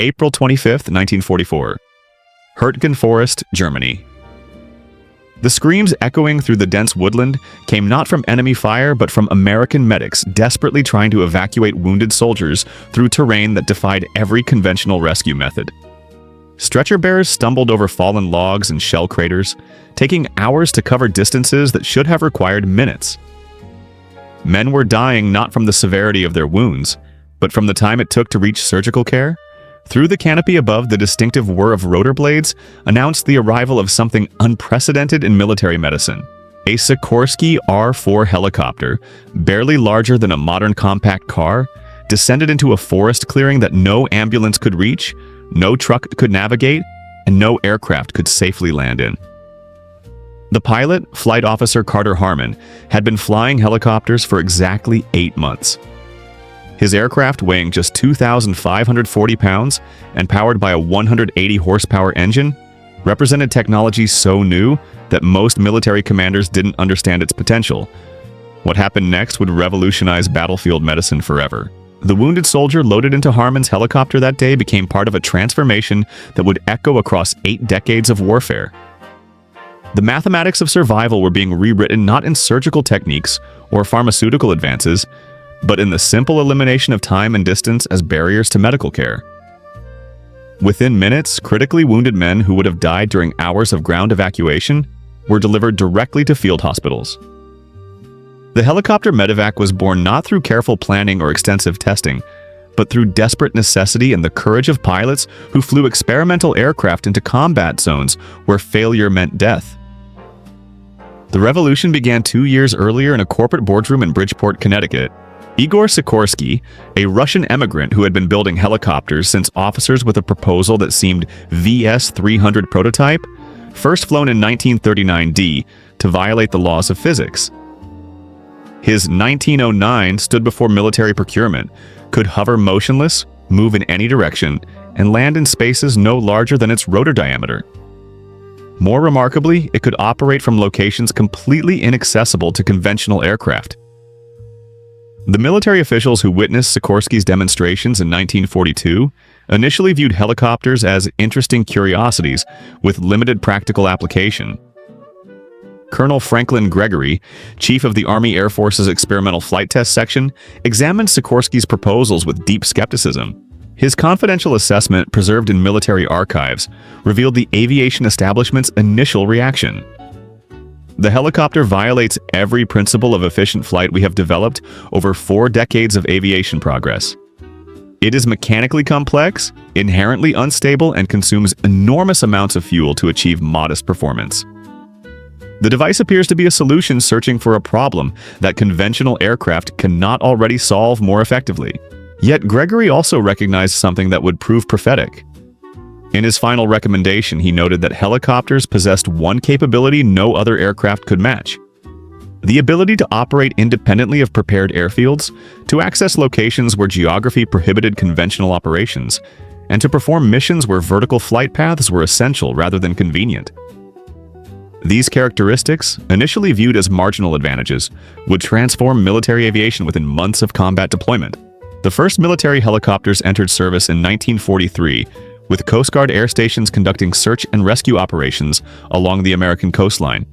April 25, 1944. Herkin Forest, Germany. The screams echoing through the dense woodland came not from enemy fire but from American medics desperately trying to evacuate wounded soldiers through terrain that defied every conventional rescue method. Stretcher bearers stumbled over fallen logs and shell craters, taking hours to cover distances that should have required minutes. Men were dying not from the severity of their wounds, but from the time it took to reach surgical care. Through the canopy above, the distinctive whir of rotor blades announced the arrival of something unprecedented in military medicine. A Sakorski R4 helicopter, barely larger than a modern compact car, descended into a forest clearing that no ambulance could reach, no truck could navigate, and no aircraft could safely land in. The pilot, Flight Officer Carter Harmon, had been flying helicopters for exactly 8 months. His aircraft, weighing just 2,540 pounds and powered by a 180 horsepower engine, represented technology so new that most military commanders didn't understand its potential. What happened next would revolutionize battlefield medicine forever. The wounded soldier loaded into Harmon's helicopter that day became part of a transformation that would echo across 8 decades of warfare. The mathematics of survival were being rewritten not in surgical techniques or pharmaceutical advances, but in the simple elimination of time and distance as barriers to medical care. Within minutes, critically wounded men who would have died during hours of ground evacuation were delivered directly to field hospitals. The helicopter Medevac was born not through careful planning or extensive testing, but through desperate necessity and the courage of pilots who flew experimental aircraft into combat zones where failure meant death. The revolution began 2 years earlier in a corporate boardroom in Bridgeport, Connecticut. Igor Sakorski, a Russian emigrant who had been building helicopters since officers with a proposal that seemed VS-300 prototype, first flown in 1939 to violate the laws of physics. His 1909 stood before military procurement, could hover motionless, move in any direction, and land in spaces no larger than its rotor diameter. More remarkably, it could operate from locations completely inaccessible to conventional aircraft. The military officials who witnessed Sakorski's demonstrations in 1942 initially viewed helicopters as interesting curiosities with limited practical application. Colonel Franklin Gregory, chief of the Army Air Force's Experimental Flight Test Section, examined Sakorski's proposals with deep skepticism. His confidential assessment, preserved in military archives, revealed the aviation establishment's initial reaction. The helicopter violates every principle of efficient flight we have developed over 4 decades of aviation progress. It is mechanically complex, inherently unstable, and consumes enormous amounts of fuel to achieve modest performance. The device appears to be a solution searching for a problem that conventional aircraft cannot already solve more effectively. Yet Gregory also recognized something that would prove prophetic. In his final recommendation, he noted that helicopters possessed one capability no other aircraft could match: the ability to operate independently of prepared airfields, to access locations where geography prohibited conventional operations, and to perform missions where vertical flight paths were essential rather than convenient. These characteristics, initially viewed as marginal advantages, would transform military aviation within months of combat deployment. The first military helicopters entered service in 1943, with Coast Guard air stations conducting search and rescue operations along the American coastline.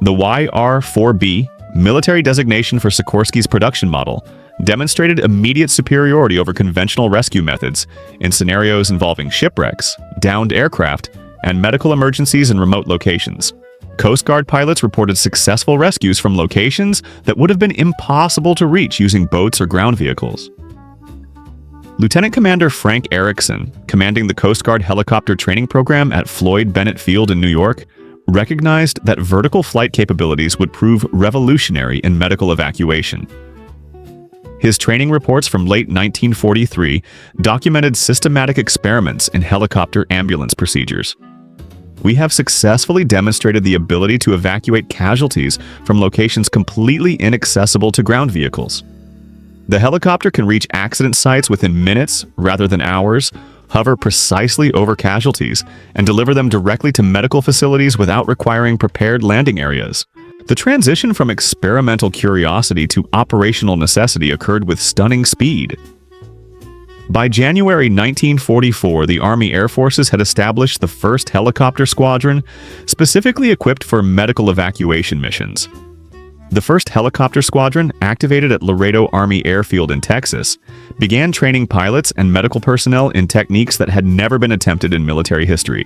The YR-4B, military designation for Sakorski's production model, demonstrated immediate superiority over conventional rescue methods in scenarios involving shipwrecks, downed aircraft, and medical emergencies in remote locations. Coast Guard pilots reported successful rescues from locations that would have been impossible to reach using boats or ground vehicles. Lieutenant Commander Frank Erickson, commanding the Coast Guard helicopter training program at Floyd Bennett Field in New York, recognized that vertical flight capabilities would prove revolutionary in medical evacuation. His training reports from late 1943 documented systematic experiments in helicopter ambulance procedures. We have successfully demonstrated the ability to evacuate casualties from locations completely inaccessible to ground vehicles. The helicopter can reach accident sites within minutes rather than hours, hover precisely over casualties, and deliver them directly to medical facilities without requiring prepared landing areas. The transition from experimental curiosity to operational necessity occurred with stunning speed. By January 1944, the Army Air Forces had established the first helicopter squadron, specifically equipped for medical evacuation missions. The first helicopter squadron, activated at Laredo Army Airfield in Texas, began training pilots and medical personnel in techniques that had never been attempted in military history.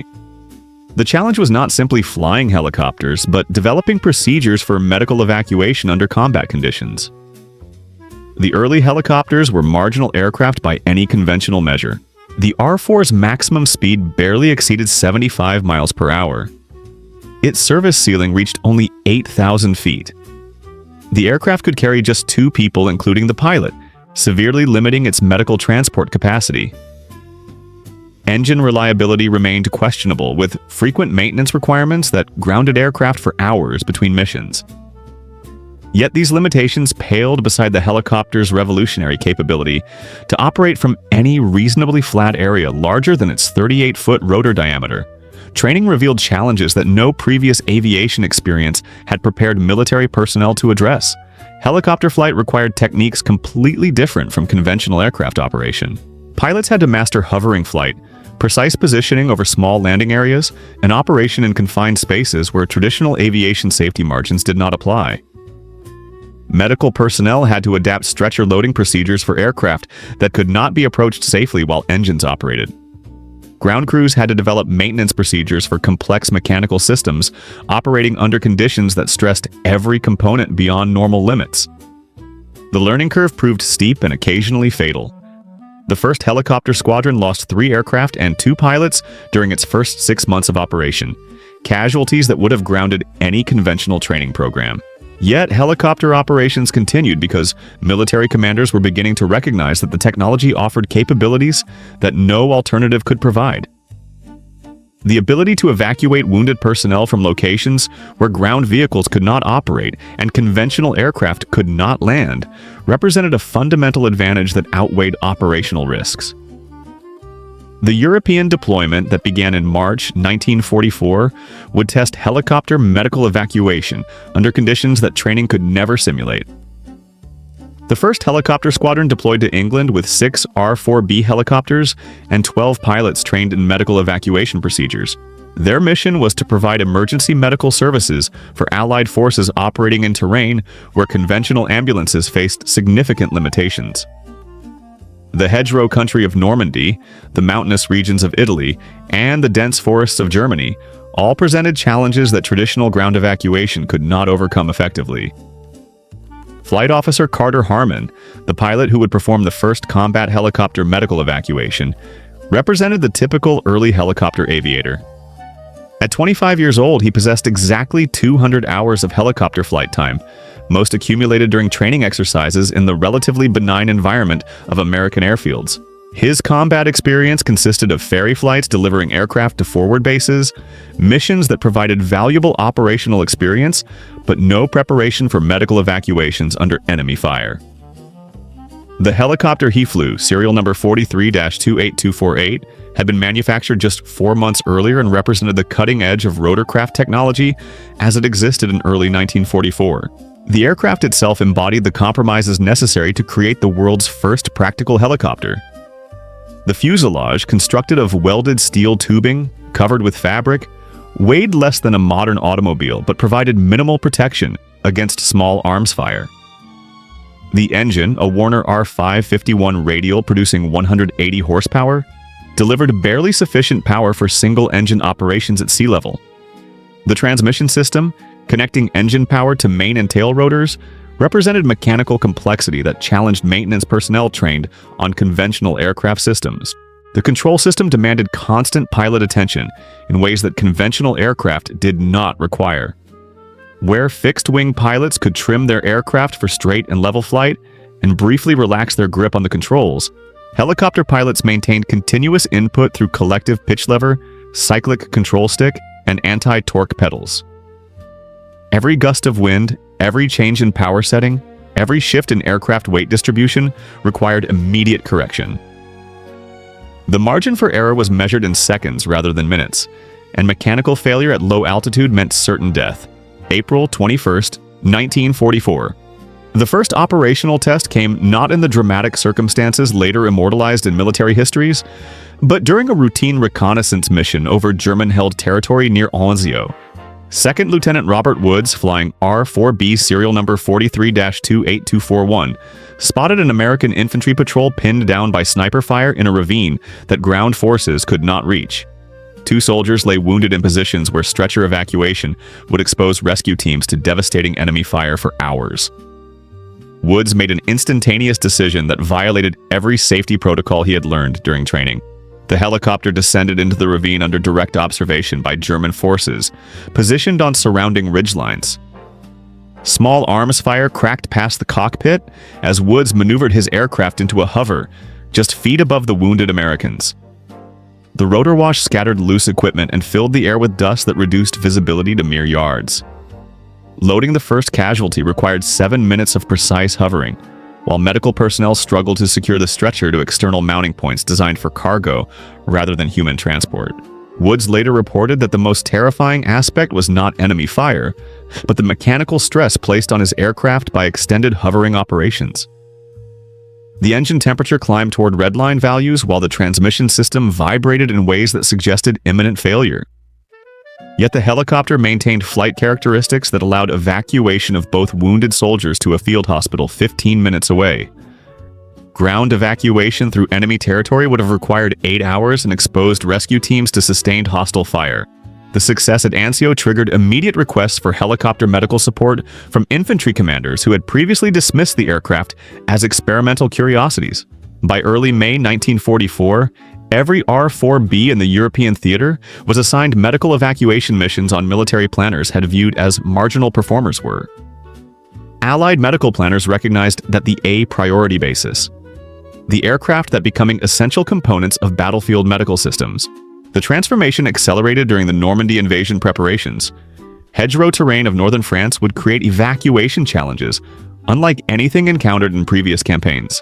The challenge was not simply flying helicopters, but developing procedures for medical evacuation under combat conditions. The early helicopters were marginal aircraft by any conventional measure. The R4's maximum speed barely exceeded 75 miles per hour. Its service ceiling reached only 8,000 feet. The aircraft could carry just 2 people, including the pilot, severely limiting its medical transport capacity. Engine reliability remained questionable, with frequent maintenance requirements that grounded aircraft for hours between missions. Yet these limitations paled beside the helicopter's revolutionary capability to operate from any reasonably flat area larger than its 38-foot rotor diameter. Training revealed challenges that no previous aviation experience had prepared military personnel to address. Helicopter flight required techniques completely different from conventional aircraft operation. Pilots had to master hovering flight, precise positioning over small landing areas, and operation in confined spaces where traditional aviation safety margins did not apply. Medical personnel had to adapt stretcher loading procedures for aircraft that could not be approached safely while engines operated. Ground crews had to develop maintenance procedures for complex mechanical systems operating under conditions that stressed every component beyond normal limits. The learning curve proved steep and occasionally fatal. The first helicopter squadron lost 3 aircraft and 2 pilots during its first 6 months of operation, casualties that would have grounded any conventional training program. Yet helicopter operations continued because military commanders were beginning to recognize that the technology offered capabilities that no alternative could provide. The ability to evacuate wounded personnel from locations where ground vehicles could not operate and conventional aircraft could not land represented a fundamental advantage that outweighed operational risks. The European deployment that began in March 1944 would test helicopter medical evacuation under conditions that training could never simulate. The first helicopter squadron deployed to England with 6 R4B helicopters and 12 pilots trained in medical evacuation procedures. Their mission was to provide emergency medical services for Allied forces operating in terrain where conventional ambulances faced significant limitations. The hedgerow country of Normandy, the mountainous regions of Italy, and the dense forests of Germany all presented challenges that traditional ground evacuation could not overcome effectively. Flight Officer Carter Harmon, the pilot who would perform the first combat helicopter medical evacuation, represented the typical early helicopter aviator. At 25 years old, he possessed exactly 200 hours of helicopter flight time, most accumulated during training exercises in the relatively benign environment of American airfields. His combat experience consisted of ferry flights delivering aircraft to forward bases, missions that provided valuable operational experience, but no preparation for medical evacuations under enemy fire. The helicopter he flew, serial number 43-28248, had been manufactured just 4 months earlier and represented the cutting edge of rotorcraft technology as it existed in early 1944. The aircraft itself embodied the compromises necessary to create the world's first practical helicopter. The fuselage, constructed of welded steel tubing, covered with fabric, weighed less than a modern automobile but provided minimal protection against small arms fire. The engine, a Warner R551 radial producing 180 horsepower, delivered barely sufficient power for single-engine operations at sea level. The transmission system, connecting engine power to main and tail rotors, represented mechanical complexity that challenged maintenance personnel trained on conventional aircraft systems. The control system demanded constant pilot attention in ways that conventional aircraft did not require. Where fixed-wing pilots could trim their aircraft for straight and level flight and briefly relax their grip on the controls, helicopter pilots maintained continuous input through collective pitch lever, cyclic control stick, and anti-torque pedals. Every gust of wind, every change in power setting, every shift in aircraft weight distribution required immediate correction. The margin for error was measured in seconds rather than minutes, and mechanical failure at low altitude meant certain death. April 21, 1944. The first operational test came not in the dramatic circumstances later immortalized in military histories, but during a routine reconnaissance mission over German-held territory near Anzio. Second Lieutenant Robert Woods, flying R4B serial number 43-28241, spotted an American infantry patrol pinned down by sniper fire in a ravine that ground forces could not reach. Two soldiers lay wounded in positions where stretcher evacuation would expose rescue teams to devastating enemy fire for hours. Woods made an instantaneous decision that violated every safety protocol he had learned during training. The helicopter descended into the ravine under direct observation by German forces, positioned on surrounding ridgelines. Small arms fire cracked past the cockpit as Woods maneuvered his aircraft into a hover, just feet above the wounded Americans. The rotor wash scattered loose equipment and filled the air with dust that reduced visibility to mere yards. Loading the first casualty required 7 minutes of precise hovering, while medical personnel struggled to secure the stretcher to external mounting points designed for cargo rather than human transport. Woods later reported that the most terrifying aspect was not enemy fire, but the mechanical stress placed on his aircraft by extended hovering operations. The engine temperature climbed toward redline values while the transmission system vibrated in ways that suggested imminent failure. Yet the helicopter maintained flight characteristics that allowed evacuation of both wounded soldiers to a field hospital 15 minutes away. Ground evacuation through enemy territory would have required 8 hours and exposed rescue teams to sustained hostile fire. The success at Anzio triggered immediate requests for helicopter medical support from infantry commanders who had previously dismissed the aircraft as experimental curiosities. By early May 1944, every R4B in the European theater was assigned medical evacuation missions on military planners had viewed as marginal performers were. Allied medical planners recognized that the A priority basis, the aircraft that becoming essential components of battlefield medical systems. The transformation accelerated during the Normandy invasion preparations. Hedgerow terrain of northern France would create evacuation challenges, unlike anything encountered in previous campaigns.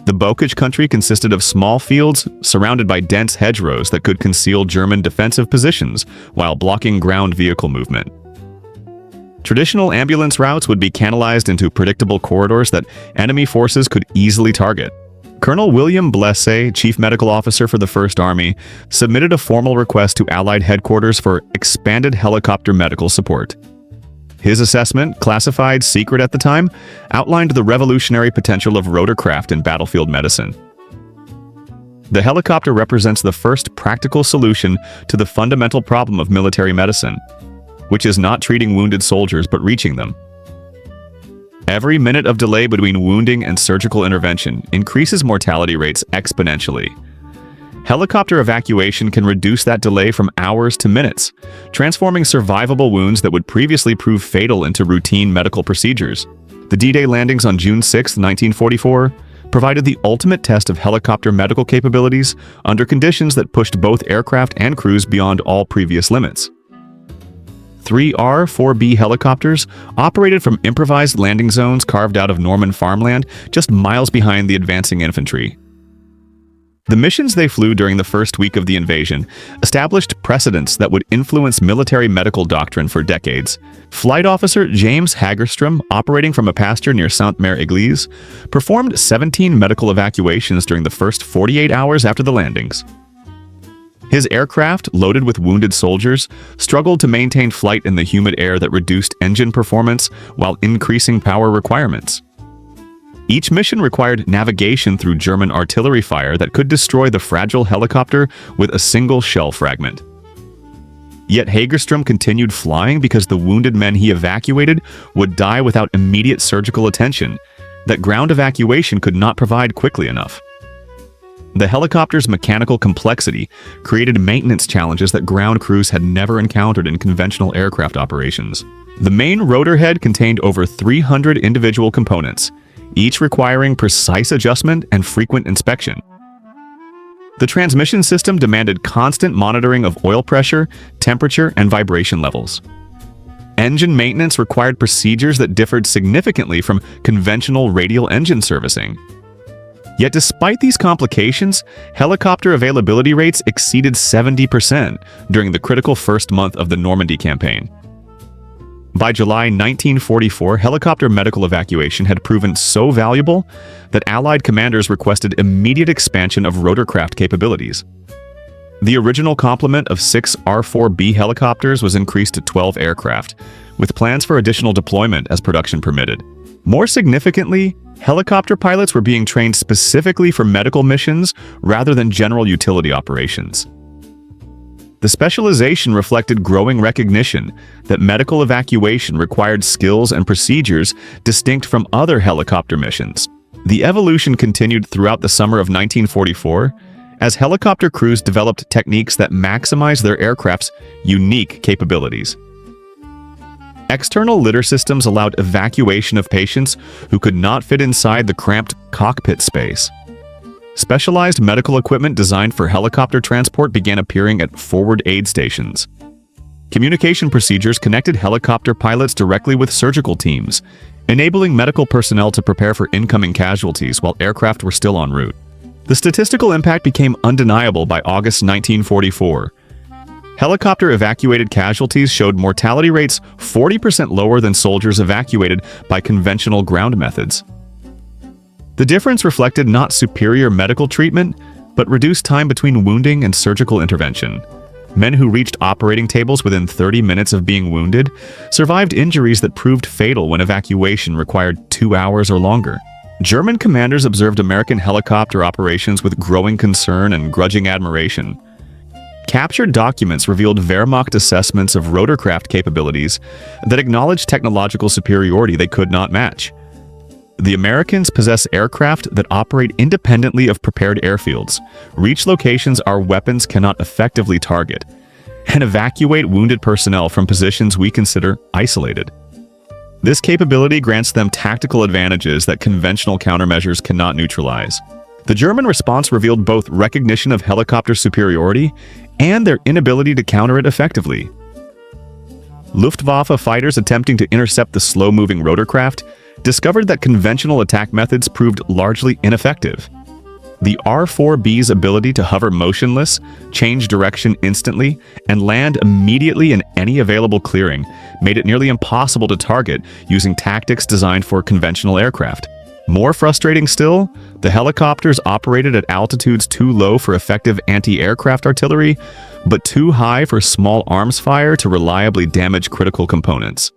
The Bocage country consisted of small fields surrounded by dense hedgerows that could conceal German defensive positions while blocking ground vehicle movement. Traditional ambulance routes would be canalized into predictable corridors that enemy forces could easily target. Colonel William Blesse, Chief Medical Officer for the First Army, submitted a formal request to Allied headquarters for expanded helicopter medical support. His assessment, classified secret at the time, outlined the revolutionary potential of rotorcraft in battlefield medicine. The helicopter represents the first practical solution to the fundamental problem of military medicine, which is not treating wounded soldiers but reaching them. Every minute of delay between wounding and surgical intervention increases mortality rates exponentially. Helicopter evacuation can reduce that delay from hours to minutes, transforming survivable wounds that would previously prove fatal into routine medical procedures. The D-Day landings on June 6, 1944, provided the ultimate test of helicopter medical capabilities under conditions that pushed both aircraft and crews beyond all previous limits. 3 R-4B helicopters operated from improvised landing zones carved out of Norman farmland just miles behind the advancing infantry. The missions they flew during the first week of the invasion established precedents that would influence military medical doctrine for decades. Flight Officer James Hagerstrom, operating from a pasture near Sainte-Mère-Église, performed 17 medical evacuations during the first 48 hours after the landings. His aircraft, loaded with wounded soldiers, struggled to maintain flight in the humid air that reduced engine performance while increasing power requirements. Each mission required navigation through German artillery fire that could destroy the fragile helicopter with a single shell fragment. Yet Hagerstrom continued flying because the wounded men he evacuated would die without immediate surgical attention that ground evacuation could not provide quickly enough. The helicopter's mechanical complexity created maintenance challenges that ground crews had never encountered in conventional aircraft operations. The main rotor head contained over 300 individual components, each requiring precise adjustment and frequent inspection. The transmission system demanded constant monitoring of oil pressure, temperature, and vibration levels. Engine maintenance required procedures that differed significantly from conventional radial engine servicing. Yet despite these complications, helicopter availability rates exceeded 70% during the critical first month of the Normandy campaign. By July 1944, helicopter medical evacuation had proven so valuable that Allied commanders requested immediate expansion of rotorcraft capabilities. The original complement of 6 R4B helicopters was increased to 12 aircraft, with plans for additional deployment as production permitted. More significantly, helicopter pilots were being trained specifically for medical missions rather than general utility operations. The specialization reflected growing recognition that medical evacuation required skills and procedures distinct from other helicopter missions. The evolution continued throughout the summer of 1944 as helicopter crews developed techniques that maximize their aircraft's unique capabilities. External litter systems allowed evacuation of patients who could not fit inside the cramped cockpit space. Specialized medical equipment designed for helicopter transport began appearing at forward aid stations. Communication procedures connected helicopter pilots directly with surgical teams, enabling medical personnel to prepare for incoming casualties while aircraft were still en route. The statistical impact became undeniable by August 1944. Helicopter evacuated casualties showed mortality rates 40% lower than soldiers evacuated by conventional ground methods. The difference reflected not superior medical treatment, but reduced time between wounding and surgical intervention. Men who reached operating tables within 30 minutes of being wounded survived injuries that proved fatal when evacuation required 2 hours or longer. German commanders observed American helicopter operations with growing concern and grudging admiration. Captured documents revealed Wehrmacht assessments of rotorcraft capabilities that acknowledged technological superiority they could not match. The Americans possess aircraft that operate independently of prepared airfields, reach locations our weapons cannot effectively target, and evacuate wounded personnel from positions we consider isolated. This capability grants them tactical advantages that conventional countermeasures cannot neutralize. The German response revealed both recognition of helicopter superiority and their inability to counter it effectively. Luftwaffe fighters attempting to intercept the slow-moving rotorcraft discovered that conventional attack methods proved largely ineffective. The R4B's ability to hover motionless, change direction instantly, and land immediately in any available clearing made it nearly impossible to target using tactics designed for conventional aircraft. More frustrating still, the helicopters operated at altitudes too low for effective anti-aircraft artillery, but too high for small arms fire to reliably damage critical components.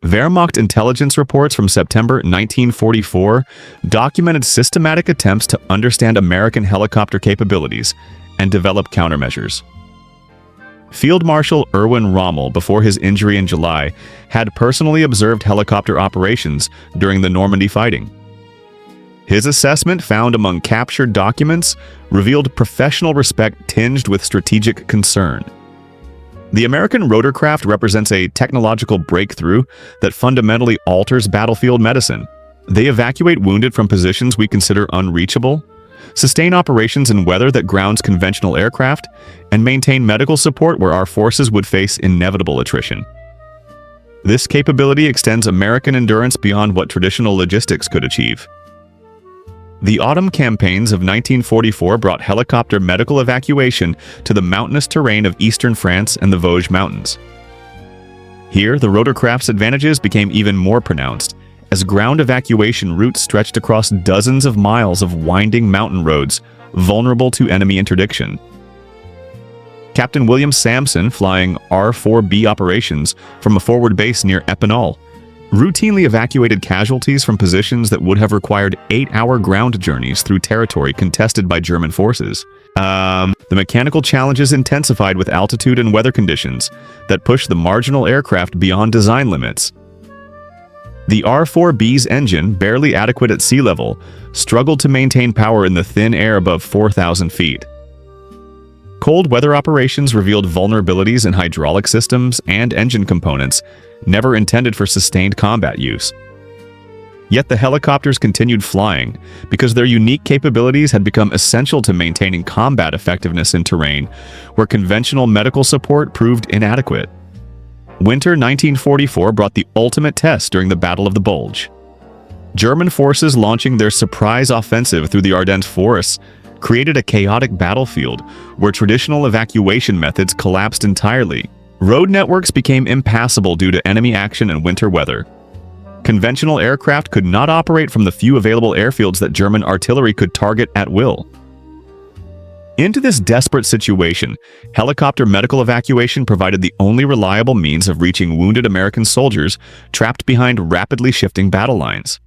Wehrmacht intelligence reports from September 1944 documented systematic attempts to understand American helicopter capabilities and develop countermeasures. Field Marshal Erwin Rommel, before his injury in July, had personally observed helicopter operations during the Normandy fighting. His assessment, found among captured documents, revealed professional respect tinged with strategic concern. The American rotorcraft represents a technological breakthrough that fundamentally alters battlefield medicine. They evacuate wounded from positions we consider unreachable, sustain operations in weather that grounds conventional aircraft, and maintain medical support where our forces would face inevitable attrition. This capability extends American endurance beyond what traditional logistics could achieve. The autumn campaigns of 1944 brought helicopter medical evacuation to the mountainous terrain of eastern France and the Vosges Mountains. Here, the rotorcraft's advantages became even more pronounced, as ground evacuation routes stretched across dozens of miles of winding mountain roads, vulnerable to enemy interdiction. Captain William Sampson, flying R4B operations from a forward base near Epinal, routinely evacuated casualties from positions that would have required 8-hour ground journeys through territory contested by German forces. The mechanical challenges intensified with altitude and weather conditions that pushed the marginal aircraft beyond design limits. The R4B's engine, barely adequate at sea level, struggled to maintain power in the thin air above 4,000 feet. Cold weather operations revealed vulnerabilities in hydraulic systems and engine components never intended for sustained combat use. Yet the helicopters continued flying because their unique capabilities had become essential to maintaining combat effectiveness in terrain where conventional medical support proved inadequate. Winter 1944 brought the ultimate test during the Battle of the Bulge. German forces launching their surprise offensive through the Ardennes forests created a chaotic battlefield where traditional evacuation methods collapsed entirely, Road networks became impassable due to enemy action and winter weather. Conventional aircraft could not operate from the few available airfields that German artillery could target at will. Into this desperate situation, helicopter medical evacuation provided the only reliable means of reaching wounded American soldiers trapped behind rapidly shifting battle lines.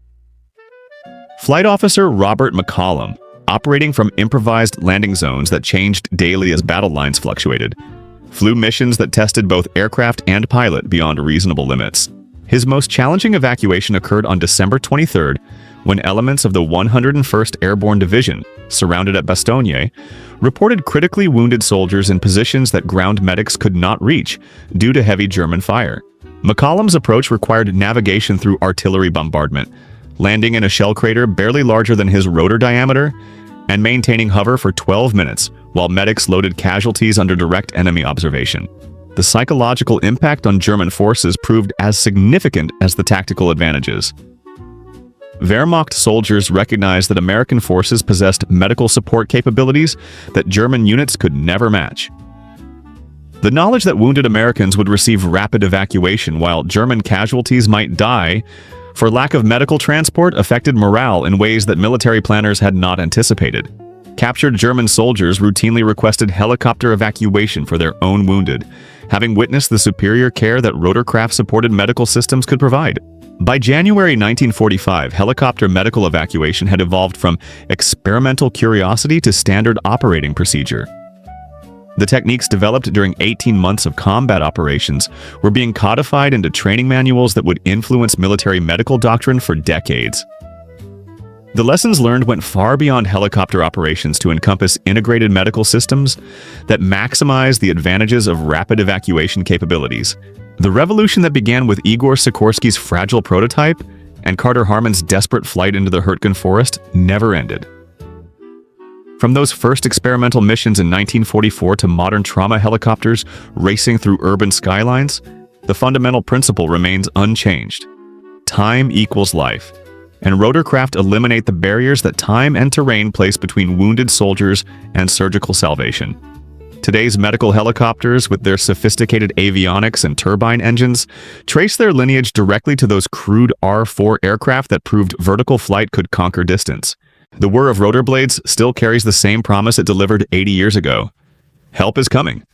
Flight Officer Robert McCollum, operating from improvised landing zones that changed daily as battle lines fluctuated, flew missions that tested both aircraft and pilot beyond reasonable limits. His most challenging evacuation occurred on December 23rd, when elements of the 101st Airborne Division, surrounded at Bastogne, reported critically wounded soldiers in positions that ground medics could not reach due to heavy German fire. McCollum's approach required navigation through artillery bombardment, landing in a shell crater barely larger than his rotor diameter, and maintaining hover for 12 minutes while medics loaded casualties under direct enemy observation. The psychological impact on German forces proved as significant as the tactical advantages. Wehrmacht soldiers recognized that American forces possessed medical support capabilities that German units could never match. The knowledge that wounded Americans would receive rapid evacuation while German casualties might die for lack of medical transport affected morale in ways that military planners had not anticipated. Captured German soldiers routinely requested helicopter evacuation for their own wounded, having witnessed the superior care that rotorcraft-supported medical systems could provide. By January 1945, helicopter medical evacuation had evolved from experimental curiosity to standard operating procedure. The techniques developed during 18 months of combat operations were being codified into training manuals that would influence military medical doctrine for decades. The lessons learned went far beyond helicopter operations to encompass integrated medical systems that maximize the advantages of rapid evacuation capabilities. The revolution that began with Igor Sakorski's fragile prototype and Carter Harmon's desperate flight into the Herkin Forest never ended. From those first experimental missions in 1944 to modern trauma helicopters racing through urban skylines, the fundamental principle remains unchanged. Time equals life, and rotorcraft eliminate the barriers that time and terrain place between wounded soldiers and surgical salvation. Today's medical helicopters, with their sophisticated avionics and turbine engines, trace their lineage directly to those crude R4 aircraft that proved vertical flight could conquer distance. The whir of rotor blades still carries the same promise it delivered 80 years ago. Help is coming.